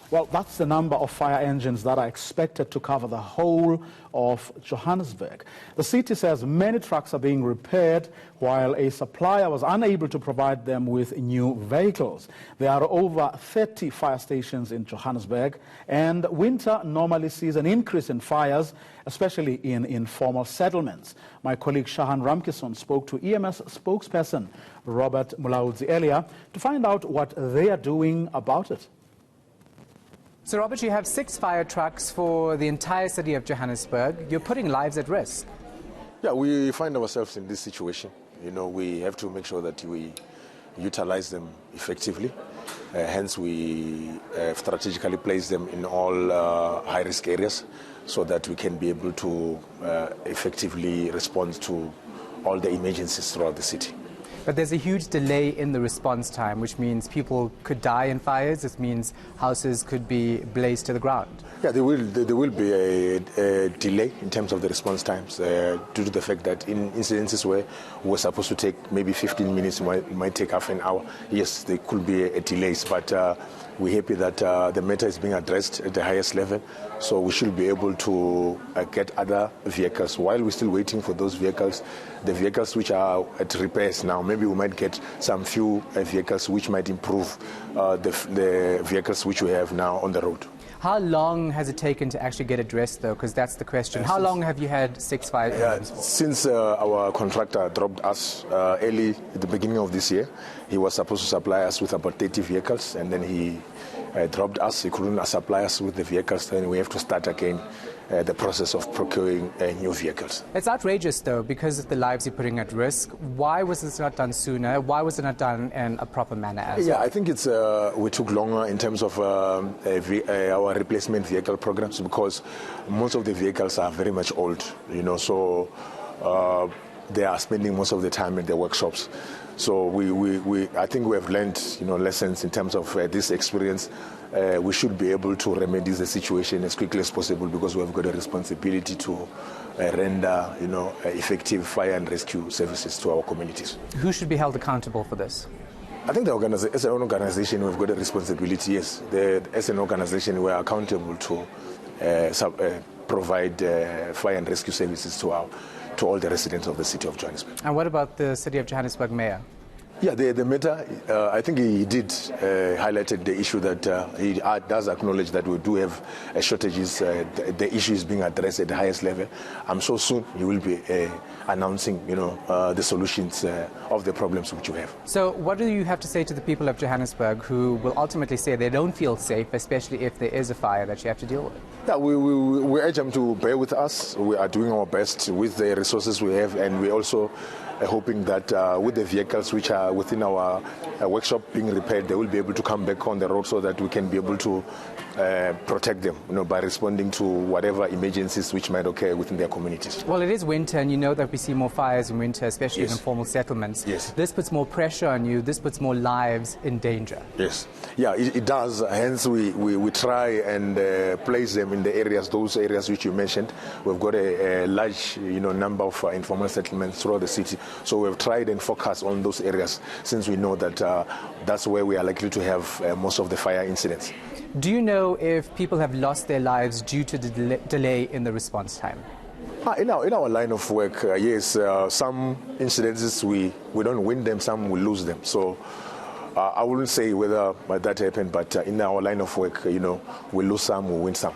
Well, that's the number of fire engines that are expected to cover the whole of Johannesburg. The city says many trucks are being repaired while a supplier was unable to provide them with new vehicles. There are over 30 fire stations in Johannesburg, and winter normally sees an increase in fires, especially in informal settlements. My colleague Shahaan Ramkissoon spoke to EMS spokesperson Robert Mulaudzi earlier to find out what they are doing about it. So, Robert, you have 6 fire trucks for the entire city of Johannesburg. You're putting lives at risk. Yeah, we find ourselves in this situation. We have to make sure that we utilize them effectively. Hence, we strategically place them in all high-risk areas so that we can be able to effectively respond to all the emergencies throughout the city. But there's a huge delay in the response time, which means people could die in fires. This means houses could be blazed to the ground. Yeah, there will be a delay in terms of the response times due to the fact that in incidences where we're supposed to take maybe 15 minutes, it might take half an hour. Yes, there could be a delays, but we're happy that the matter is being addressed at the highest level, so we should be able to get other vehicles. While we're still waiting for those vehicles, the vehicles which are at repairs now, maybe we might get some few vehicles which might improve the vehicles which we have now on the road. How long has it taken to actually get addressed, though? Because that's the question. How long have you had 6 fire engines? Since our contractor dropped us early at the beginning of this year, he was supposed to supply us with about 30 vehicles, and then he dropped us. He couldn't supply us with the vehicles, then we have to start again the process of procuring new vehicles. It's outrageous, though, because of the lives you're putting at risk. Why was this not done sooner? Why was it not done in a proper manner? I think it's we took longer in terms of our replacement vehicle programs, because most of the vehicles are very much old, so they are spending most of the time in the workshops. So I think we have learned, lessons in terms of this experience. We should be able to remedy the situation as quickly as possible, because we have got a responsibility to render, effective fire and rescue services to our communities. Who should be held accountable for this? I think as an organization, we've got a responsibility, yes. As an organization, we're accountable to provide fire and rescue services to all the residents of the city of Johannesburg. And what about the city of Johannesburg mayor? Yeah, the matter, I think he did highlighted the issue that he does acknowledge that we do have shortages. The issue is being addressed at the highest level. I'm sure soon he will be announcing, the solutions of the problems which we have. So what do you have to say to the people of Johannesburg who will ultimately say they don't feel safe, especially if there is a fire that you have to deal with? Yeah, we urge them to bear with us. We are doing our best with the resources we have, and we also hoping that with the vehicles which are within our workshop being repaired, they will be able to come back on the road so that we can be able to protect them, by responding to whatever emergencies which might occur within their communities. Well, it is winter, and you know that we see more fires in winter, especially in informal settlements. Yes. This puts more pressure on you. This puts more lives in danger. Yes. Yeah, it does. Hence, we try and place them in the areas, those areas which you mentioned. We've got a large, number of informal settlements throughout the city. So we've tried and focused on those areas, since we know that that's where we are likely to have most of the fire incidents. Do you know if people have lost their lives due to the delay in the response time? In our line of work, yes, some incidences we don't win them, some we lose them. So I wouldn't say whether that happened, but in our line of work, we lose some, we win some.